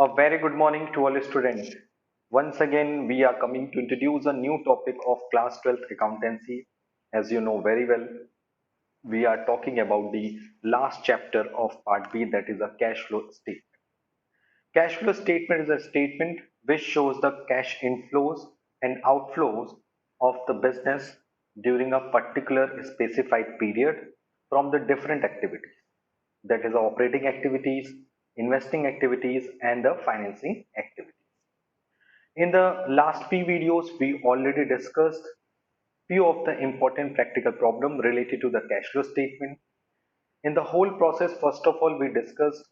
A very good morning to all students. Once again, we are coming to introduce a new topic of class 12th accountancy. As you know very well, we are talking about the last chapter of part B, that is a cash flow statement. Cash flow statement is a statement which shows the cash inflows and outflows of the business during a particular specified period from the different activities, that is operating activities, investing activities, and the financing activities. In the last few videos, we already discussed few of the important practical problems related to the cash flow statement. In the whole process, first of all, we discussed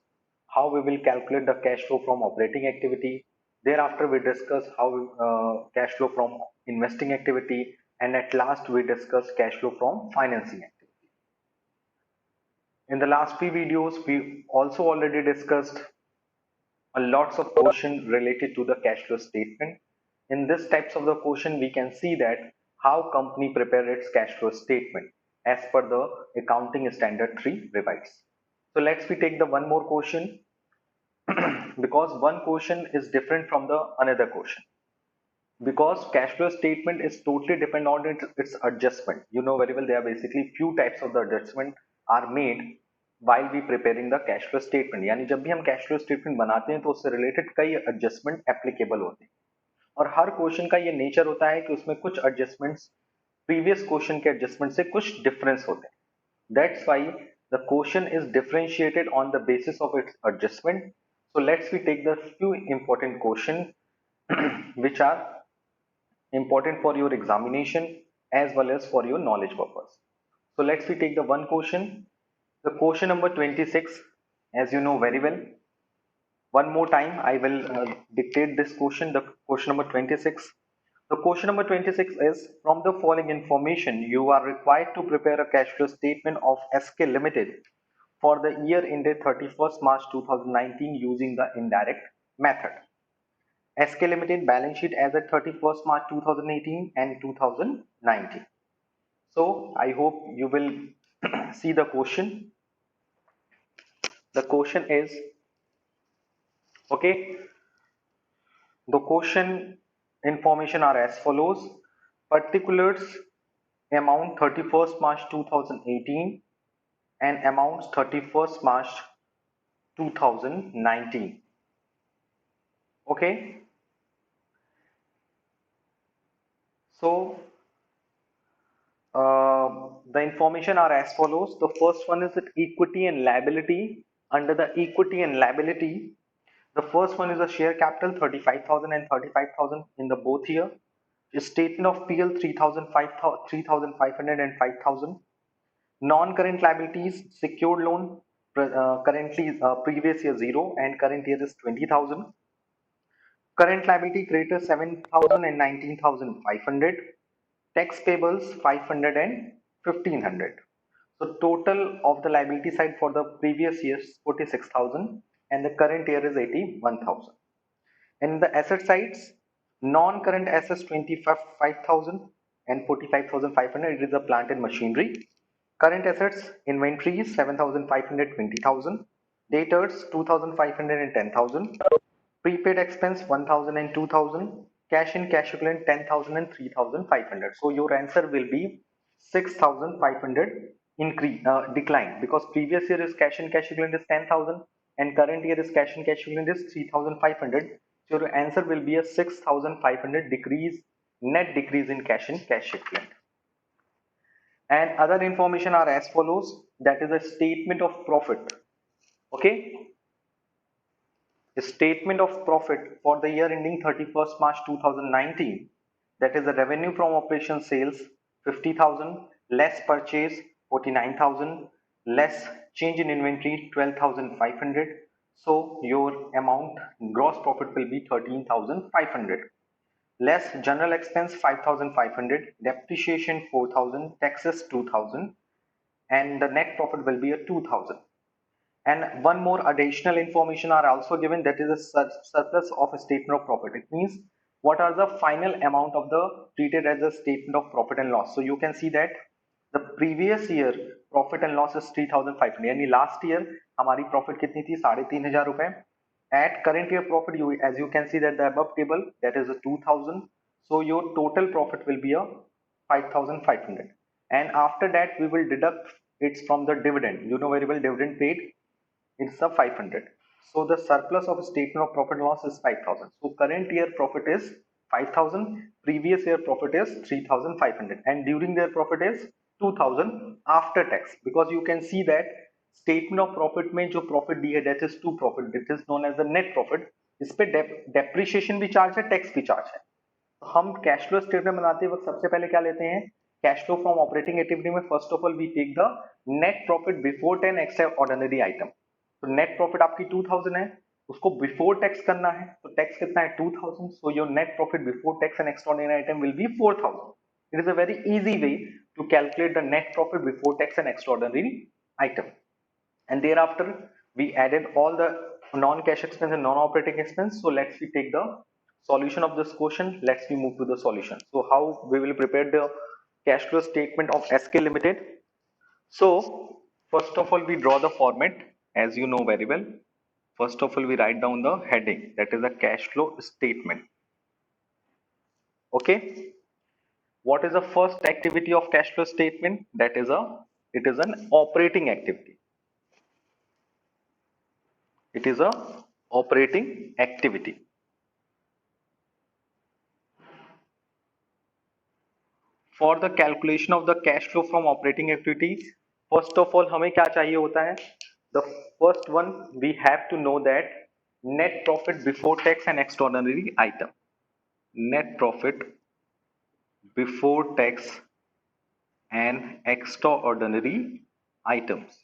how we will calculate the cash flow from operating activity. Thereafter, we discussed how cash flow from investing activity, and at last, we discussed cash flow from financing activity. In the last few videos, we also already discussed a lots of question related to the cash flow statement. In this types of the question, we can see that how company prepare its cash flow statement as per the accounting standard 3 revised. So let's we take the one more question because one question is different from the another question, because cash flow statement is totally depend on its adjustment. You know very well there are basically few types of the adjustment are made while we preparing the cash flow statement. यानी जब भी हम cash flow statement बनाते हैं तो उससे related कई adjustment applicable होते हैं, और हर क्वेश्चन का ये नेचर होता है कि उसमें कुछ एडजस्टमेंट्स प्रीवियस क्वेश्चन के एडजस्टमेंट से कुछ डिफरेंस होते हैं. That's why the question is differentiated on the basis of its adjustment. So let's we take the few important questions which are important for your examination as well as for your knowledge purpose. So let's we take the one question. The question number 26, as you know very well. One more time, I will dictate this question, the question number 26. The question number 26 is, from the following information, you are required to prepare a cash flow statement of SK Limited for the year ended 31st March 2019 using the indirect method. SK Limited balance sheet as at 31st March 2018 and 2019. So I hope you will see the question. The question is, okay, the question information are as follows. Particulars amount 31st March 2018 and amounts 31st March 2019. Okay, so the information are as follows. The first one is that equity and liability. Under the equity and liability, the first one is a share capital 35,000 and 35,000 in the both year. Statement of PL 3,500 and 5,000. Non-current liabilities, secured loan currently previous year 0 and current year is 20,000. Current liability creditors 7,000 and 19,500. Tax payables 500 and 1,500. So total of the liability side for the previous year is 46,000 and the current year is 81,000. And the asset sides, non-current assets 25,000 and 45,500. It is a plant and machinery. Current assets, inventories 7,500, 20,000. Debtors 2,500 and 10,000. Prepaid expense 1,000 and 2,000. Cash and cash equivalent 10,000 and 3,500. So your answer will be 6,500 increase decline, because previous year is cash and cash equivalent is 10,000 and current year is cash and cash equivalent is 3,500. So your answer will be a 6,500 decrease, net decrease in cash and cash equivalent. And other information are as follows. That is a statement of profit. Okay, a statement of profit for the year ending 31st March 2019. That is the revenue from operation sales 50,000, less purchase 49,000, less change in inventory 12,500. So your amount gross profit will be 13,500. Less general expense 5,500, depreciation 4,000, taxes 2,000, and the net profit will be a 2,000. And one more additional information are also given, that is a surplus of a statement of profit. It means what are the final amount of the treated as a statement of profit and loss. So you can see that the previous year profit and loss is 3,500, यानी last year हमारी profit कितनी थी 3,500 रुपए, At current year profit, as you can see that the above table, that is a 2000. So your total profit will be a 5500. And after that, we will deduct it from the dividend. You know very well, dividend paid, it's a 500. So the surplus of statement of profit and loss is 5000. So current year profit is 5000, previous year profit is 3500, and during their profit is 2000 after tax. Because you can see that statement of profit में जो profit दी है, that is to profit, that is known as the net profit. इस पे depreciation भी charge है, tax भी charge है. हम कैश फ्लो स्टेटमेंट बनाते वक्त सबसे पहले क्या लेते हैं? Cash flow from operating activity में first of all we take the net profit before 10 except ordinary item. तो नेट प्रॉफिट आपकी 2000 है, उसको बिफोर टैक्स करना है, तो टैक्स कितना है? 2000. So your net profit before tax and extraordinary item will be 4000. It is a very easy way to calculate the net profit before tax and extraordinary item. And thereafter we added all the non-cash expense and non-operating expense. So let's we take the solution of this question. Let's we move to the solution. So how we will prepare the cash flow statement of SK Limited? So first of all we draw the format, as you know very well. First of all we write down the heading, that is a cash flow statement. Okay, what is the first activity of cash flow statement? That is it is an operating activity. It is a operating activity. For the calculation of the cash flow from operating activities, first of all हमें क्या चाहिए होता है? The first one we have to know that net profit before tax and extraordinary item. Net profit before tax and extraordinary items.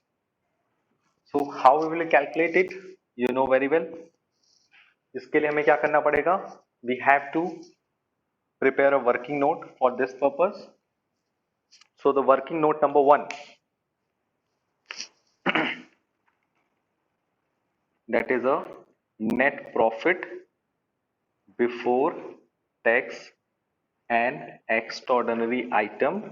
So how we will calculate it? You know very well. इसके लिए हमें क्या करना पड़ेगा? We have to prepare a working note for this purpose. So the working note number 1, that is a net profit before tax and extraordinary item.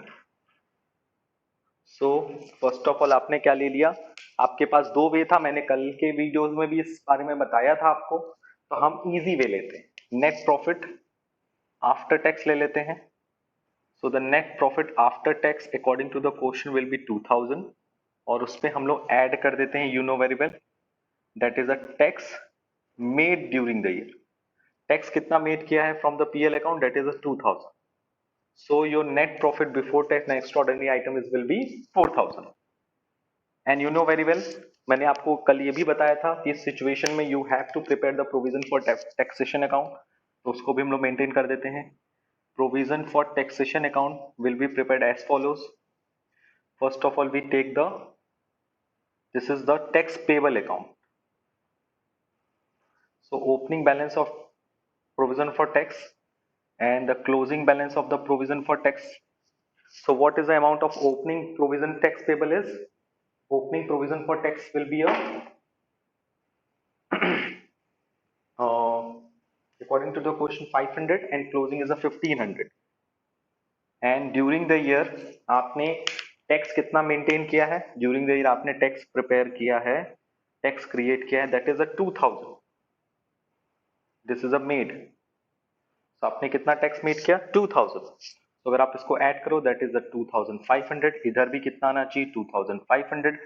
So first of all आपने क्या ले लिया? आपके पास दो वे था, मैंने कल के वीडियोस में भी इस बारे में बताया था आपको. तो हम इजी वे लेते हैं, नेट प्रॉफिट आफ्टर टैक्स ले लेते हैं. So the net profit after tax according to the question will be 2000, और उस पे हम लोग ऐड कर देते हैं, you know very well, that is a tax made during the year. Tax कितना मेड किया है from the PL account? That is a 2000. So your net profit before tax and extraordinary item is will be 4000. And you know very well, मैंने आपको कल ये भी बताया था कि इस सिचुएशन में you have to prepare the provision for taxation account. तो उसको भी हम लोग मेंटेन कर देते हैं. Provision for taxation account will be prepared as follows. First of all, we take this is the tax payable account. So opening balance of provision for tax and the closing balance of the provision for tax. So what is the amount of opening provision tax payable is? Opening provision for tax will be a according to the question 500 and closing is a 1500. And during the year आपने tax कितना maintain किया है? During the year आपने tax prepare किया है, tax create किया है, that is a 2000. This is a made. तो आपने कितना टैक्स मेड किया? 2000. तो अगर आप इसको ऐड करो दैट इज अ 2500. इधर भी कितना आना चाहिए? 2500.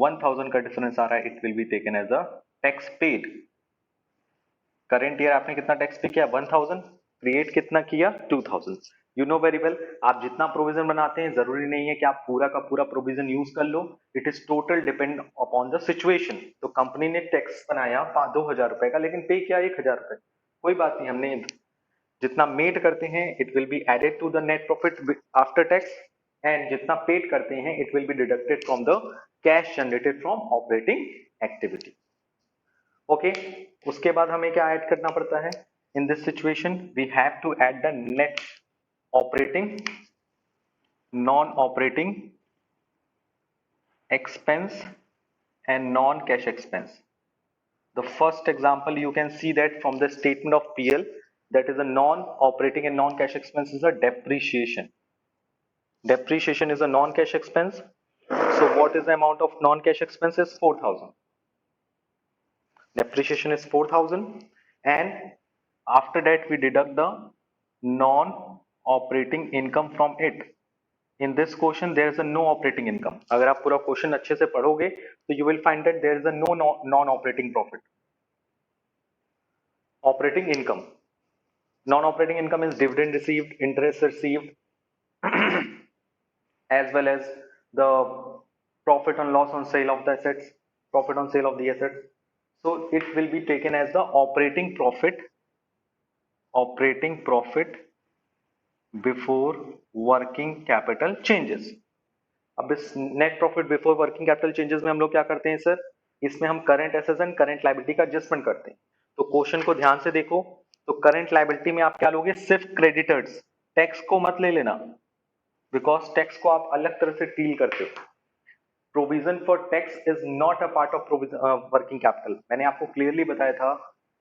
1000 का डिफरेंस आ रहा है, it will be taken as a tax paid. Current year आपने कितना टैक्स पे किया? 1000. क्रिएट कितना किया? 2000. यू नो वेरी वेल, आप जितना प्रोविजन बनाते हैं जरूरी नहीं है कि आप पूरा का पूरा प्रोविजन यूज कर लो. It is total depend upon the situation. तो कंपनी ने टैक्स बनाया 2000 रुपए का, लेकिन पे किया 1000 रुपए. कोई बात नहीं, हमने जितना मेड करते हैं it will be added to the net profit after tax, and जितना पेड करते हैं it will be deducted from the cash generated from operating activity. Okay, उसके बाद हमें क्या ऐड करना पड़ता है? In this situation we have to add the net operating, non operating expense and non-cash expense. The first example you can see that from the statement of PL, that is a non-operating and non-cash expense is a depreciation. Depreciation is a non-cash expense. So what is the amount of non-cash expenses? 4000. depreciation is 4000, and after that we deduct the non operating income from it. In this question there is a no operating income. अगर आप पूरा question अच्छे से पढ़ोगे तो you will find that there is a no non operating profit. Operating income, non operating income is dividend received, interest received, as well as the profit on loss on sale of the assets, profit on sale of the assets. So it will be taken as the operating profit before working capital changes. अब इस net profit before working capital changes में हम लोग क्या करते हैं sir, इसमें हम current assets and current liability का एडजस्टमेंट करते हैं। तो क्वेश्चन को ध्यान से देखो, तो करंट लायबिलिटी में आप क्या लोगे, सिर्फ क्रेडिटर्स, टैक्स को मत ले लेना, बिकॉज टैक्स को आप अलग तरह से डील करते हो। Provision for tax is not a part of working capital. मैंने आपको क्लियरली बताया था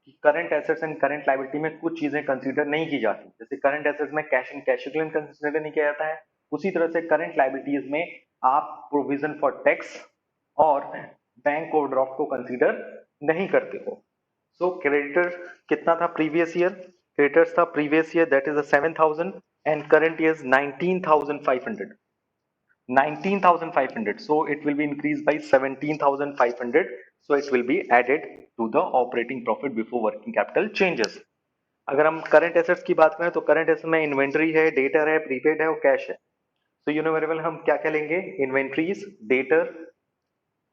कि current assets and current liability में कुछ चीजें कंसीडर नहीं की जाती, जैसे करंट एसेट्स में cash and cash equivalent consider नहीं किया जाता है, उसी तरह से करंट लायबिलिटीज में आप प्रोविजन फॉर टैक्स और बैंक ओवरड्राफ्ट को कंसीडर नहीं करते हो। सो क्रेडिटर कितना था प्रीवियस ईयर, क्रेडिटर्स था previous year that is 7000 and current year is 19500, 19,500, so it will be increased by 17,500, so it will be added to the operating profit before working capital changes. अगर हम current assets की बात करें तो current asset में inventory है, debtor है, prepaid है और कैश है। तो यू नो वेरी वेल हम क्या क्या लेंगे, inventories, debtor,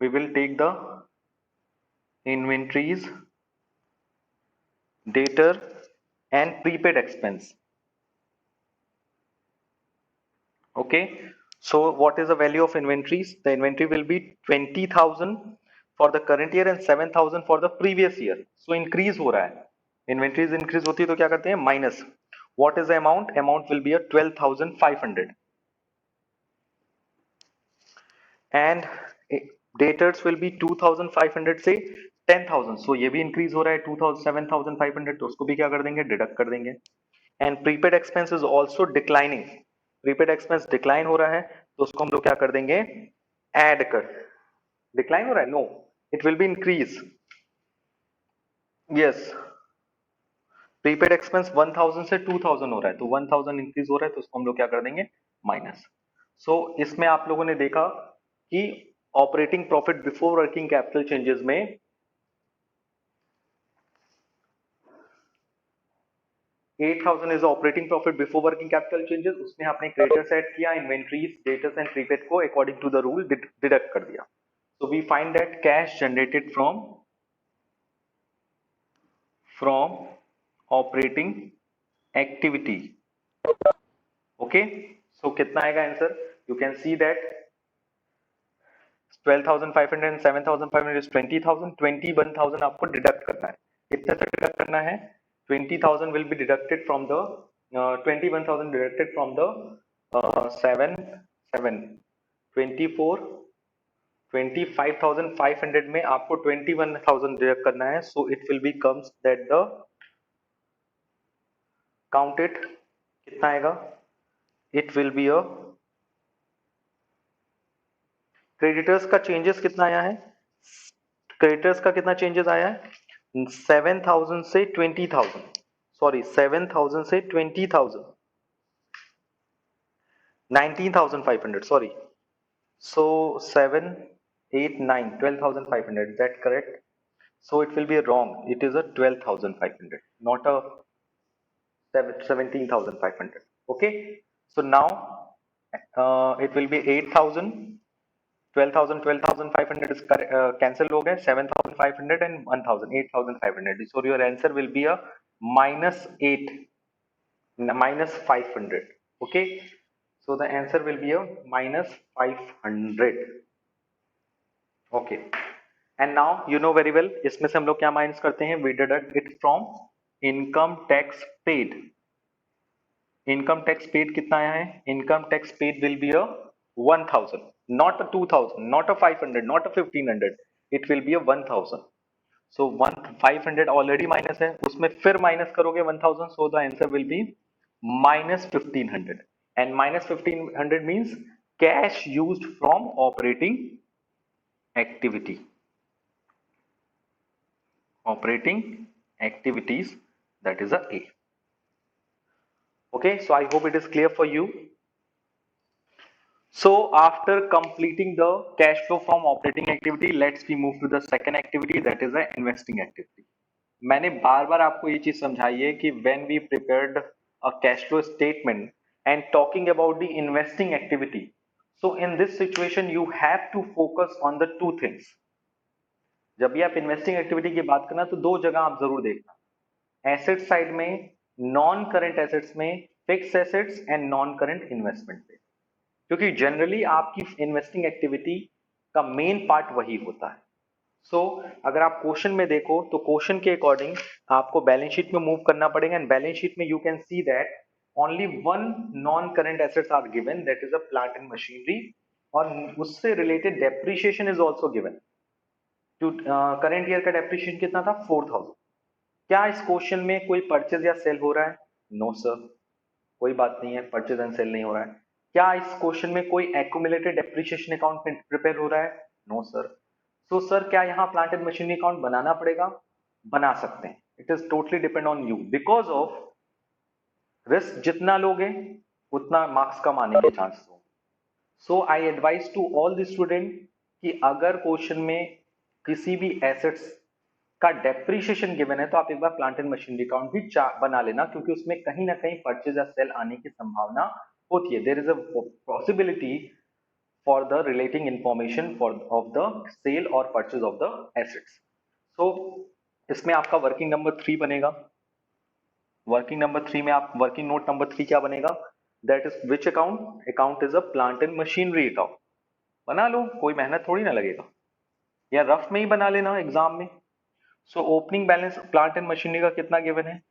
we will take the inventories, debtor and prepaid expense. Okay, so what is the value of inventories? The inventory will be 20,000 for the current year and 7,000 for the previous year. So increase हो रहा है, inventories increase होती है तो क्या करते हैं, minus. What is the amount? Amount will be a 12,500 and debtors will be 2,500 से 10,000. So ये भी increase हो रहा है 2,000 7,500, तो उसको भी क्या कर देंगे, deduct कर देंगे. And prepaid expense is also declining. Prepaid expense decline हो रहा है तो उसको हम लोग क्या कर देंगे, ऐड कर, डिक्लाइन हो रहा है, no it will be increase, yes prepaid expense 1000 से 2000 हो रहा है तो 1000 इंक्रीज हो रहा है तो उसको हम लोग क्या कर देंगे, माइनस। सो इसमें आप लोगों ने देखा कि operating profit before working capital changes में 8000 is operating profit before working capital changes, उसमें आपने क्रेडिटर्स ऐड किया, इन्वेंट्रीज, डेटर्स एंड प्रीपेड को according to the rule deduct कर दिया। So we find that cash generated from operating activity. Okay, so कितना आएगा answer, you can see that 12,500 and 7,500 is 20,000, 21,000 आपको deduct करना है, कितने तक डिडक्ट करना है, 20,000 will be deducted from the 21,000 deducted from the 7 7 24 25,500 में आपको 21,000 डिडक्ट करना है, so it will B comes that the counted कितना आएगा, it will be a creditors का चेंजेस कितना आया है, क्रेडिटर्स का कितना चेंजेस आया है 7,000 से 20,000, सॉरी 7,000 से 20,000, 19,500 sorry, so 7 8 9 12,500, is that correct? So it will be wrong, it is a 12,500 not a 17,500. Okay, so now it will be 8,000, 12,000, 12,500 is cancel हो गए, 7,500 and 1,000, 8,500. So your answer will be a minus 8, minus 500. Okay, so the answer will be a minus 500. Okay, and now you know very well इसमें से हम लोग क्या minus करते हैं, we deduct it from income tax paid. Income tax paid कितना आया है, income tax paid will be a 1000, not a 2000, not a 500, not a 1500, it will be a 1000. So 1500 already minus है, उसमें फिर माइनस करोगे 1000, so the answer will be minus 1500 and minus 1500 means cash used from operating activity. Operating activities, that is a A. Okay, so I hope it is clear for you. So after completing the cash flow from operating activity, let's we move to the second activity, that is the investing activity. मैंने बार बार आपको ये चीज समझाई है कि when we prepared a cash flow statement and talking about the investing activity, so in this situation you have to focus on the two things. जब भी आप इन्वेस्टिंग एक्टिविटी की बात करना तो दो जगह आप जरूर देखना, एसेट साइड में, नॉन करंट एसेट्स में, fix assets and non current investment पे, क्योंकि जनरली आपकी इन्वेस्टिंग एक्टिविटी का मेन पार्ट वही होता है. सो अगर आप क्वेश्चन में देखो तो क्वेश्चन के अकॉर्डिंग आपको बैलेंस शीट में मूव करना पड़ेगा, एंड बैलेंस शीट में you can see that only one non current assets are given, that is a plant and machinery, और उससे related depreciation is also given. To current year का depreciation कितना था? 4000. क्या इस क्वेश्चन में कोई परचेज या सेल हो रहा है? नो सर, कोई बात नहीं है, परचेज एंड सेल नहीं हो रहा है. क्या इस क्वेश्चन में कोई एक्यूमुलेटेड डेप्रिसिएशन अकाउंट प्रिपेयर हो रहा है? No sir. तो सर क्या यहाँ प्लांट एंड मशीनरी अकाउंट बनाना पड़ेगा? बना सकते हैं. It is totally depend on you, because of risk जितना लोगे उतना मार्क्स कम आने के चांसेस होंगे. So I advise to all the student कि अगर क्वेश्चन में किसी भी एसेट्स का डेप्रिसिएशन गिवन है तो आप एक बार प्लांट एंड मशीनरी अकाउंट भी बना लेना, क्योंकि उसमें कहीं ना कहीं परचेज या सेल आने की संभावना होती है. There is a possibility for the relating information for of the sale or purchase of the assets. So इसमें आपका वर्किंग नंबर 3 बनेगा. वर्किंग नंबर 3 में आप वर्किंग नोट नंबर 3 क्या बनेगा? That is which account? Account is a plant and machinery account. बना लो, कोई मेहनत थोड़ी ना लगेगा, या रफ में ही बना लेना एग्जाम में. So opening balance plant and machinery का कितना गिवन है?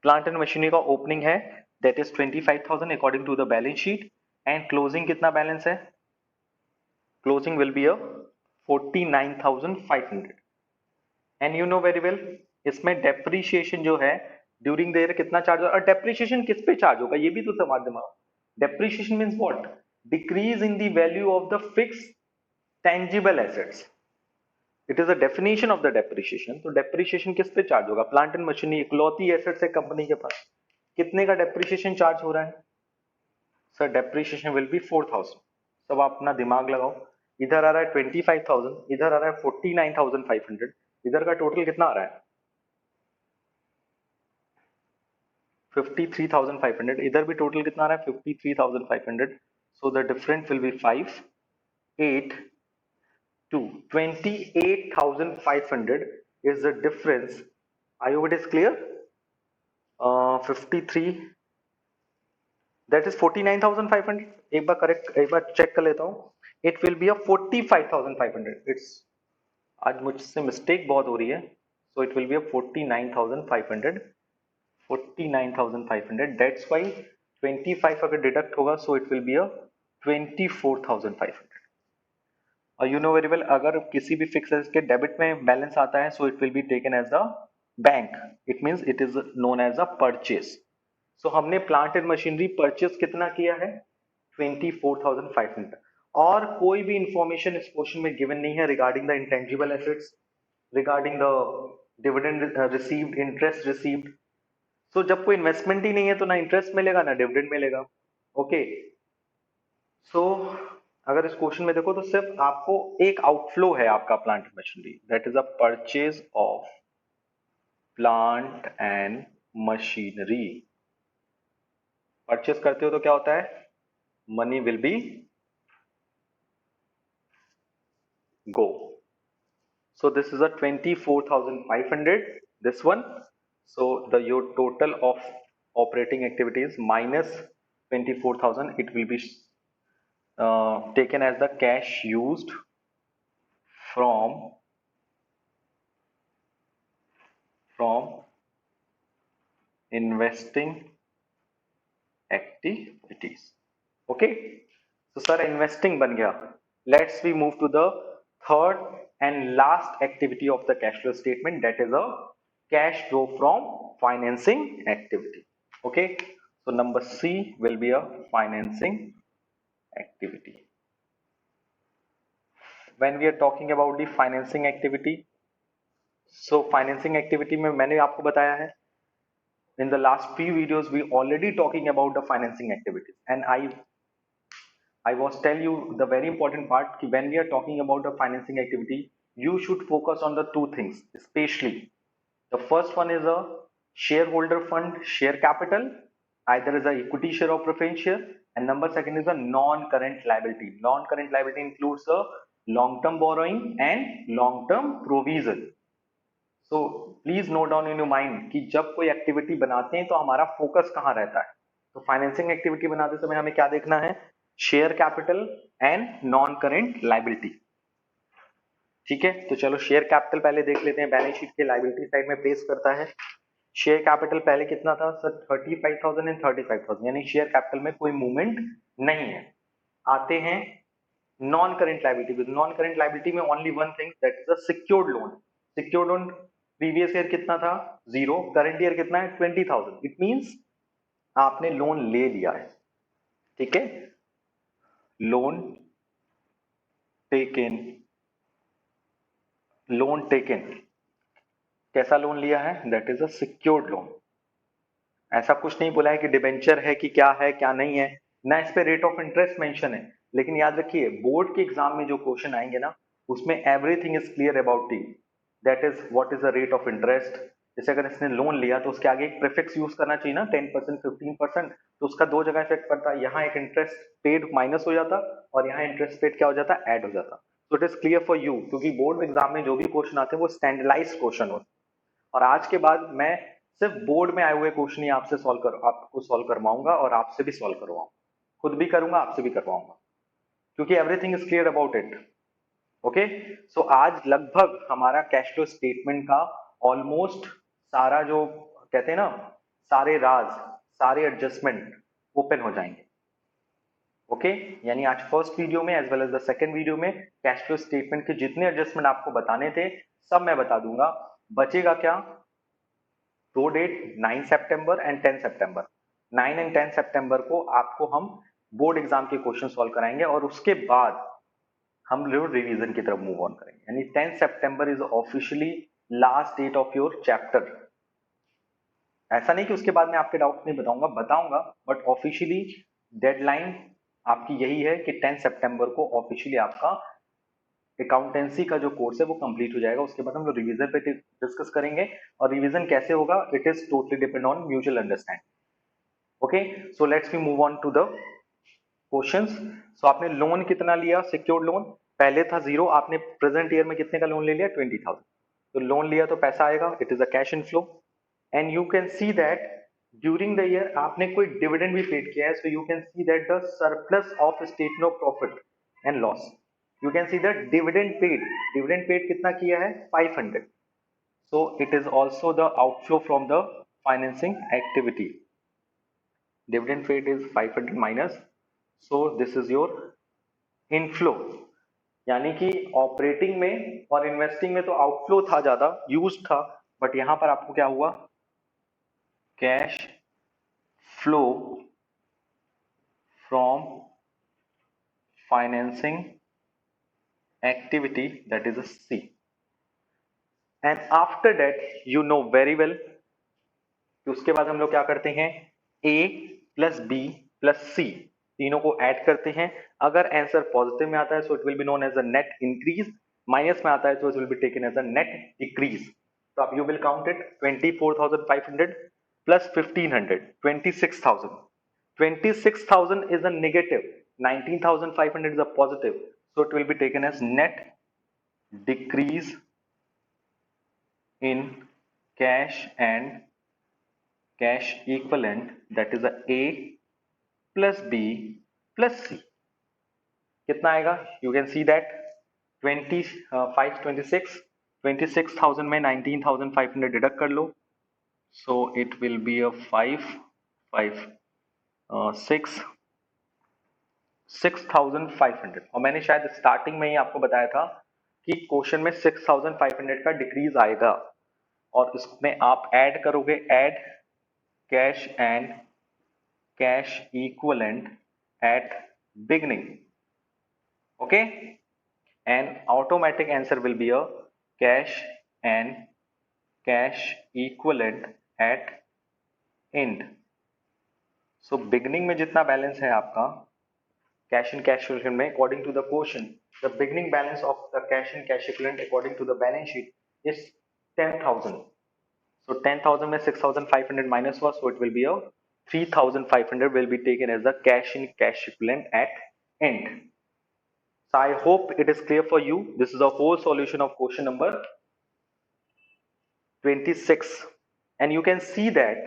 प्लांट एंड मशीनरी का ओपनिंग है that is 25,000 according to the balance sheet, and closing कितना बैलेंस है? Closing will be a 49,500. And you know very well इसमें depreciation जो है ड्यूरिंग द ईयर कितना चार्ज होगा, और डेप्रिसिएशन किस पे चार्ज होगा ये भी तो समझ में. Depreciation means what? Decrease in the value of the fix tangible assets. It is a definition of the depreciation. तो डेप्रिसिएशन किस पे चार्ज होगा? प्लांट एंड मशीनरी इकलौती एसेट्स है कंपनी के पास, कितने का डेप्रिसिएशन चार्ज हो रहा है? Sir depreciation will be 4000. सब आप अपना दिमाग लगाओ, इधर आ रहा है 25,000, इधर आ रहा है 49,500, इधर का टोटल कितना आ रहा है? 53,500. इधर भी टोटल कितना आ रहा है? 53,500. So the difference will be 5, 8, 2, 28,500 is the difference. I hope it is clear. 53, that is 49,500. एक बार करेक्ट, एक बार चेक कर लेता हूँ. It will be a 45,500. It's आज मुझसे मिस्टेक बहुत हो रही है. So it will be a 49,500. 49,500. That's why 25 अगर डिडक्ट होगा so it will be a 24,500. और you know very well अगर किसी भी फिक्स एसेट के डेबिट में बैलेंस आता है so it will be taken as a bank. It means it is known as a purchase. So हमने प्लांट एंड मशीनरी परचेस कितना किया है? 24,500. और कोई भी इंफॉर्मेशन इस क्वेश्चन में गिवन नहीं है regarding the intangible assets, regarding the dividend received, interest received. So जब कोई इन्वेस्टमेंट ही नहीं है तो ना इंटरेस्ट मिलेगा ना डिविडेंड मिलेगा. ओके. सो अगर इस क्वेश्चन में देखो तो सिर्फ आपको एक आउटफ्लो है आपका plant machinery, that is a purchase of plant and machinery. Purchase करते हो तो क्या होता है? Money will be go. So this is a 24,500, this one. So the your total of operating activities minus 24,000, it will be taken as the cash used from investing activities. Okay, so sir investing ban gaya. Let's we move to the third and last activity of the cash flow statement, that is a cash flow from financing activity. Okay, so number C will be a financing activity. When we are talking about the financing activity, so financing activity में मैंने आपको बताया है, in the last few videos we already talking about the financing activities, and I was tell you the very important part कि when we are talking about the financing activity you should focus on the two things especially. The first one is a shareholder fund share capital, either is a equity share or preference share, and number second is a non-current liability. Non-current liability includes a long-term borrowing and long-term provision. So please note down in your mind कि जब कोई activity बनाते हैं तो हमारा focus कहाँ रहता है। तो फाइनेंसिंग एक्टिविटी बनाते समय हमें क्या देखना है, share capital and non current liability. ठीक है, तो चलो शेयर कैपिटल पहले देख लेते हैं, बैलेंस शीट के लाइबिलिटी साइड में प्लेस करता है। शेयर कैपिटल पहले कितना था सर, 35,000 एंड 35,000, यानी शेयर कैपिटल में कोई मूवमेंट नहीं है। आते हैं non current liability. Non current liability में only one thing, that is a secured loan. Secured loan previous year कितना था, 0, करंट ईयर कितना है 20,000। इट मींस आपने लोन ले लिया है। ठीक है, लोन टेकन, लोन टेकन, कैसा लोन लिया है, that is a secured loan. ऐसा कुछ नहीं बोला है कि डिबेंचर है कि क्या है क्या नहीं है, ना इस पे रेट ऑफ इंटरेस्ट मेंशन है। लेकिन याद रखिए बोर्ड के एग्जाम में जो क्वेश्चन आएंगे ना, उसमें everything is clear about it, that is what is the rate of interest. जैसे अगर इसने लोन लिया तो उसके आगे एक प्रीफिक्स यूज करना चाहिए ना, 10%, 15%, तो उसका दो जगह इफेक्ट पड़ता है। यहाँ एक इंटरेस्ट पेड माइनस हो जाता और यहाँ इंटरेस्ट पेड क्या हो जाता, ऐड हो जाता। तो it is clear for you, क्योंकि बोर्ड एग्जाम में जो भी क्वेश्चन आते हैं वो स्टैंडर्डाइज्ड क्वेश्चन होते हैं। और आज के बाद मैं सिर्फ बोर्ड में आए हुए क्वेश्चन ही आपसे आपको सॉल्व करवाऊंगा और आपसे भी सॉल्व करवाऊंगा, खुद भी करूंगा आपसे भी करवाऊंगा, क्योंकि everything is clear about it. Okay, so आज लगभग हमारा कैश फ्लो स्टेटमेंट का ऑलमोस्ट सारा जो कहते हैं ना, सारे राज, सारे एडजस्टमेंट ओपन हो जाएंगे। ओके, यानी आज फर्स्ट वीडियो में as well as the second video में कैश फ्लो स्टेटमेंट के जितने एडजस्टमेंट आपको बताने थे सब मैं बता दूंगा। बचेगा क्या, दो डेट 9 सितंबर एंड 10 सितंबर। 9 एंड 10 सितंबर को आपको हम बोर्ड एग्जाम के क्वेश्चन सॉल्व कराएंगे और उसके बाद हम लोग रिवीजन की तरफ मूव ऑन करेंगे। यानी 10 सितंबर is officially last date of your chapter. ऐसा नहीं कि उसके बाद मैं आपके डाउट नहीं बताऊंगा, बट ऑफिशियली डेडलाइन आपकी यही है कि 10 सितंबर को ऑफिशियली आपका अकाउंटेंसी का जो कोर्स है वो कंप्लीट हो जाएगा। उसके बाद हम लोग रिवीजन पे डिस्कस करेंगे, और रिवीजन कैसे होगा, it is totally depend on mutual understanding. Okay, so let's we move on to the questions. So आपने लोन कितना लिया, सिक्योर्ड लोन पहले था 0, आपने प्रेजेंट ईयर में कितने का लोन ले लिया, 20,000। तो लोन लिया तो पैसा आएगा, it is a cash inflow, and you can see that during the year आपने कोई डिविडेंड भी पेड किया है। So you can see that the surplus of statement of profit and loss, you can see that dividend paid कितना किया है, 500। So it is also the outflow from the financing activity. Dividend paid is 500 minus, so this is your inflow. यानी कि operating में और investing में तो outflow था, ज्यादा यूज था, बट यहां पर आपको क्या हुआ, cash flow from financing activity, that is a C. And after that you know very well कि उसके बाद हम लोग क्या करते हैं, A plus B plus C तीनों को ऐड करते हैं। अगर आंसर पॉजिटिव में आता है so it will be known as a net increase, minus में आता है तो it will be taken as a net decrease. तो आप you will count it 24,500 plus 1,500, 26,000। 26,000 is a negative, 19,500 is a positive, so it will be taken as net decrease in cash and cash equivalent, that is a plus B plus C। कितना आएगा, you can see that 26,000 में 19,500 deduct कर लो, so it will be a 6,500। और मैंने शायद starting में ही आपको बताया था कि क्वेश्चन में 6,500 का डिक्रीज आएगा, और इसमें आप ऐड करोगे, add cash and cash equivalent at beginning, okay, and automatic answer will be a cash and cash equivalent at end. So beginning में जितना बैलेंस है आपका कैश एंड कैश इक्विवेलेंट में, according to the question, the beginning balance of the cash and cash equivalent according to the balance sheet is 10,000. So 10,000 में 6,500 minus was, so it will be a 3,500 will be taken as the cash in cash equivalent at end. So I hope it is clear for you. This is the whole solution of question number 26, and you can see that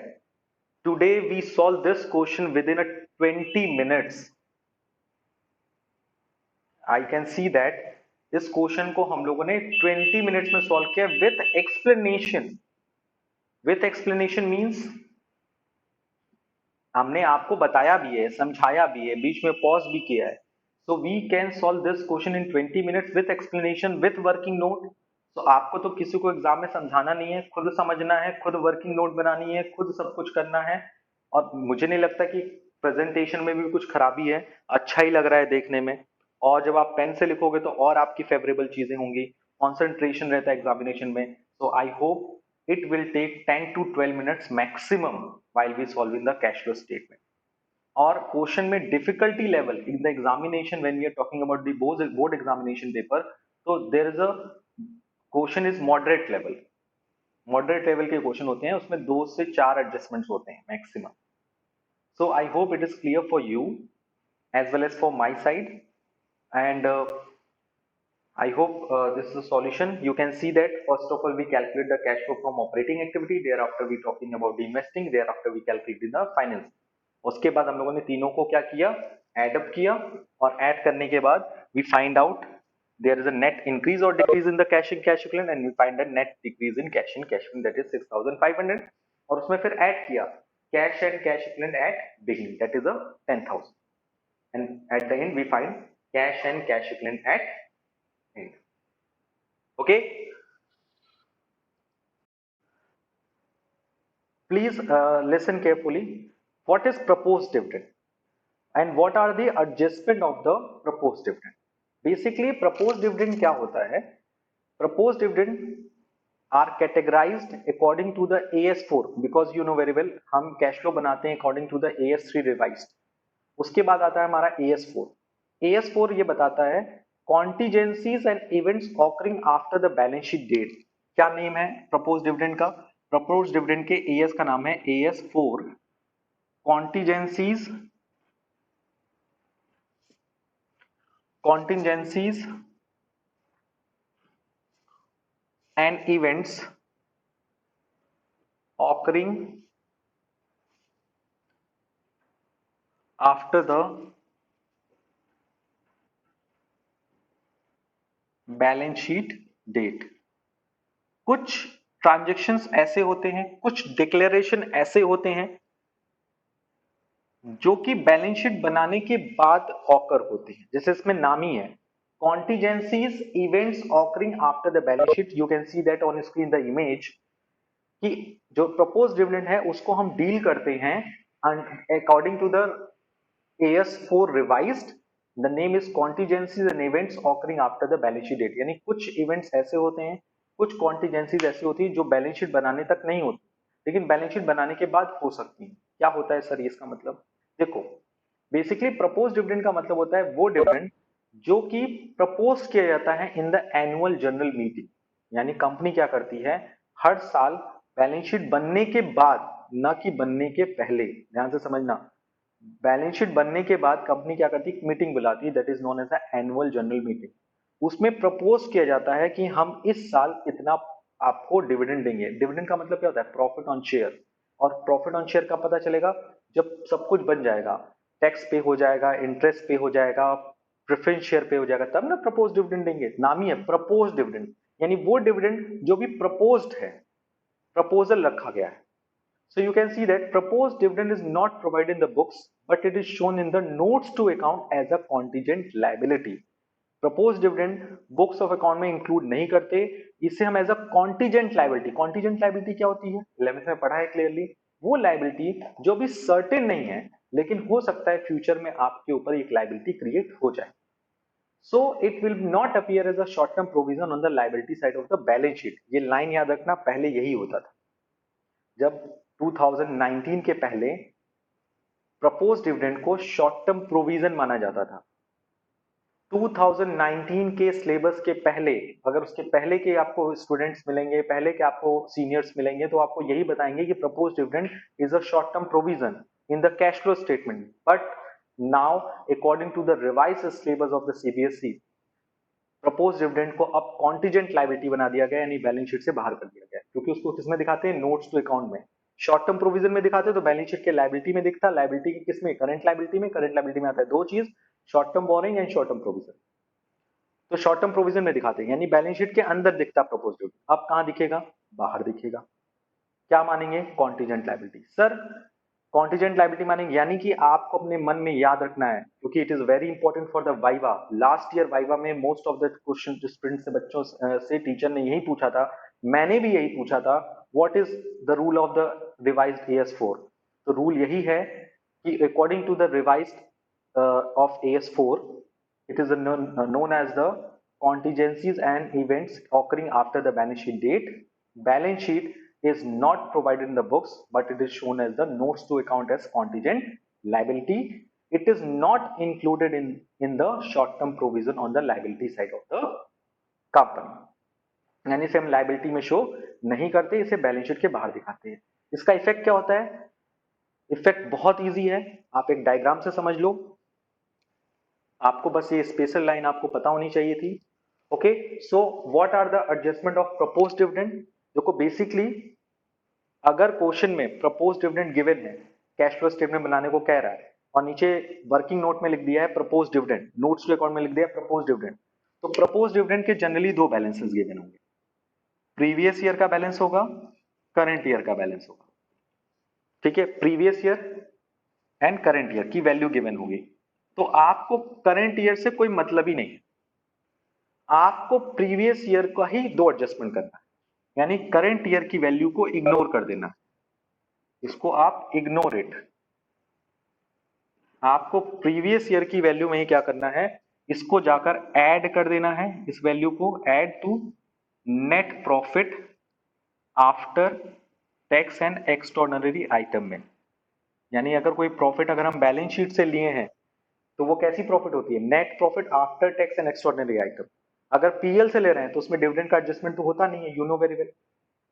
today we solved this question within a 20 minutes. I can see that इस question को हम लोगों ने 20 minutes में solve किया with explanation. With explanation means हमने आपको बताया भी है, समझाया भी है, बीच में पॉज भी किया है. So we can solve this question in 20 minutes with explanation with working note. तो आपको तो किसी को एग्जाम में समझाना नहीं है, खुद समझना है, खुद वर्किंग नोट बनानी है, खुद सब कुछ करना है. और मुझे नहीं लगता कि प्रेजेंटेशन में भी कुछ खराबी है, अच्छा ही लग रहा है देखने में. और जब आप पेन से लिखोगे तो और आपकी फेवरेबल चीजें होंगी, कॉन्सेंट्रेशन रहता है एग्जामिनेशन में. So I hope it will take 10 to 12 minutes maximum while we solving the cash flow statement. और क्वेश्चन में difficulty level in the examination when we are talking about the board examination paper, तो there is a question is moderate level. Moderate level के question होते हैं, उसमें 2 से 4 adjustments होते हैं maximum. So I hope it is clear for you as well as for my side, and I hope this is a solution. You can see that first of all we calculate the cash flow from operating activity, thereafter we talking about the investing, thereafter we calculate the finance. उसके बाद हम लोगों ने तीनों को क्या किया, add up किया, और ऐड करने के बाद we find out there is a net increase or decrease in the cash and cash equivalent, and we find a net decrease in cash and cash equivalent, that is 6,500. और उसमें फिर add किया cash and cash equivalent at beginning, that is a 10,000, and at the end we find cash and cash equivalent at end. Okay, please listen carefully. What is proposed dividend and what are the adjustment of the proposed dividend? Basically proposed dividend क्या होता है? Proposed dividend are categorized according to the AS4, because you know very well हम cash flow बनाते हैं according to the AS3 revised. उसके बाद आता है हमारा AS4. AS4 ये बताता है contingencies and events occurring after the balance sheet date. क्या नेम है proposed dividend का? proposed dividend के AS का नाम है AS4, contingencies and events occurring after the balance sheet date. कुछ ट्रांजैक्शंस ऐसे होते हैं, कुछ डिक्लेरेशन ऐसे होते हैं जो कि बैलेंस शीट बनाने के बाद ऑकर होते हैं. जैसे इसमें नाम ही है contingencies events occurring after the balance sheet. You can see that on screen the image कि जो प्रपोज डिविडेंड है उसको हम डील करते हैं according to the AS4 revised. The name is contingencies and events occurring after the balance sheet date. यानी कुछ events ऐसे होते हैं, कुछ कॉन्टिजेंसीज ऐसी होती है जो बैलेंस शीट बनाने तक नहीं होती, लेकिन बैलेंस शीट बनाने के बाद हो सकती है. क्या होता है सर इसका मतलब? देखो, बेसिकली प्रपोज डिविडेंड का मतलब होता है वो डिविडेंड जो कि प्रपोज किया जाता है in the annual general meeting. यानी कंपनी क्या करती है, हर साल बैलेंस शीट बनने के बाद, ना कि बनने के पहले, ध्यान से समझना, बैलेंस शीट बनने के बाद कंपनी क्या करती है, मीटिंग बुलाती है, that is known as the annual general meeting. उसमें प्रपोज किया जाता है कि हम इस साल इतना आपको डिविडेंड देंगे. डिविडेंड का मतलब क्या होता है, प्रॉफिट ऑन शेयर. और प्रॉफिट ऑन शेयर का पता चलेगा जब सब कुछ बन जाएगा, टैक्स पे हो जाएगा, इंटरेस्ट पे हो जाएगा, प्रेफरेंस शेयर पे हो जाएगा, तब ना प्रपोज डिविडेंड देंगे. नाम ही है प्रपोज डिविडेंड, यानी वो डिविडेंड जो भी प्रपोज्ड है, प्रपोजल रखा गया है. So you can see that proposed dividend is not provided in the books, but it is shown in the notes to account as a contingent liability. Proposed dividend books of account में include नहीं करते, इसे हम as a contingent liability. Contingent liability क्या होती है, 11th में पढ़ा है clearly. वो liability जो भी certain नहीं है, लेकिन हो सकता है फ्यूचर में आपके ऊपर एक liability create हो जाए. So it will not appear as a short term provision on the liability side of the balance sheet. ये लाइन याद रखना, पहले यही होता था। जब 2019 के पहले प्रपोज डिविडेंड को शॉर्ट टर्म प्रोविजन माना जाता था। 2019 के सिलेबस के पहले, अगर उसके पहले के आपको स्टूडेंट्स मिलेंगे, पहले के आपको सीनियर्स मिलेंगे, तो आपको यही बताएंगे कि propose dividend is a short term provision in the cash flow statement. But now according to the revised syllabus of the CBSE, propose dividend को अब कॉन्टिजेंट लायबिलिटी बना दिया गया, यानी बैलेंस शीट से बाहर कर दिया गया, क्योंकि उसको किसमें दिखाते हैं? नोट्स टू अकाउंट में। शॉर्ट टर्म प्रोविजन में दिखाते तो बैलेंस शीट के लायबिलिटी में दिखता, लायबिलिटी की किसमें? करंट लायबिलिटी में। करंट लायबिलिटी में आता है दो चीज, short term borrowing and short term provision. तो शॉर्ट टर्म प्रोविजन में दिखाते हैं, यानी बैलेंस शीट के अंदर दिखता प्रपोज डिविडेंड। अब कहां दिखेगा? बाहर दिखेगा। क्या मानेंगे? Contingent liability. Sir contingent liability मानेंगे, यानी कि आपको अपने मन में याद रखना है, क्योंकि it is very important for the viva. Last year viva में most of the question student से, बच्चों से टीचर ने यही पूछा था, मैंने भी यही पूछा था, what is the rule of the revised AS4। तो रूल यही है कि according to the revised of AS4, it is known as the contingencies and events occurring after the balance sheet date. Balance sheet is not provided in the books, but it is shown as the notes to account as contingent liability. It is not included in the short term provision on the liability side of the company. यानी इसे हम liability में show नहीं करते, इसे balance sheet के बाहर दिखाते हैं। इसका इफेक्ट क्या होता है? इफेक्ट बहुत इजी है, आप एक डायग्राम से समझ लो। आपको बस ये स्पेशल लाइन आपको पता होनी चाहिए थी। Okay, so what are the adjustment of propose dividend? देखो बेसिकली अगर क्वेश्चन में प्रपोज डिविडेंड गिवन है, कैश फ्लो स्टेटमेंट बनाने को कह रहा है, और नीचे वर्किंग नोट में लिख दिया है propose dividend, notes to account में लिख दिया है प्रपोज डिविडेंड, तो प्रपोज डिविडेंड के जनरली दो बैलेंसेस गिवन होंगे। प्रीवियस ईयर का बैलेंस होगा, करंट ईयर का बैलेंस होगा। ठीक है, previous year and current year की वैल्यू गिवन होगी। तो आपको करंट ईयर से कोई मतलब ही नहीं है, आपको प्रीवियस ईयर का ही दो एडजस्टमेंट करना है, यानी करंट ईयर की वैल्यू को इग्नोर कर देना, इसको आप इग्नोर इट। आपको प्रीवियस ईयर की वैल्यू में ही क्या करना है? इसको जाकर ऐड कर देना है, इस वैल्यू को add to net profit after tax and extraordinary item में। यानी अगर कोई प्रॉफिट अगर हम बैलेंस शीट से लिए हैं, तो वो कैसी प्रॉफिट होती है? Net profit after tax and extraordinary item. अगर पीएल से ले रहे हैं तो उसमें डिविडेंड का एडजस्टमेंट तो होता नहीं है, यू नो वेरी वेल।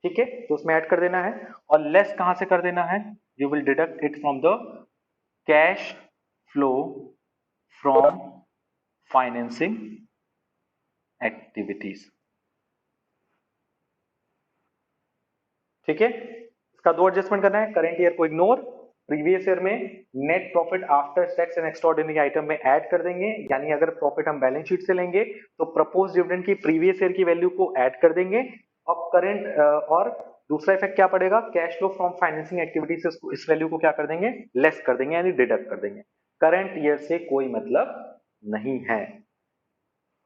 ठीक है, तो उसमें ऐड कर देना है, और लेस कहां से कर देना है? You will deduct it from the cash flow from financing activities. ठीक है, इसका दो एडजस्टमेंट करना है, करंट ईयर को इग्नोर, प्रीवियस ईयर में net profit after tax and extraordinary item में ऐड कर देंगे। यानी अगर प्रॉफिट हम बैलेंस शीट से लेंगे तो प्रपोज डिविडेंड की प्रीवियस ईयर की वैल्यू को ऐड कर देंगे, और करंट और दूसरा इफेक्ट क्या पड़ेगा? Cash flow from financing activity से इस वैल्यू को क्या कर देंगे? लेस कर देंगे, यानी डिडक्ट कर देंगे। करंट ईयर से कोई मतलब नहीं है।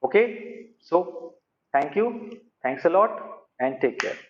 Okay, so thank you, thanks a lot and take care.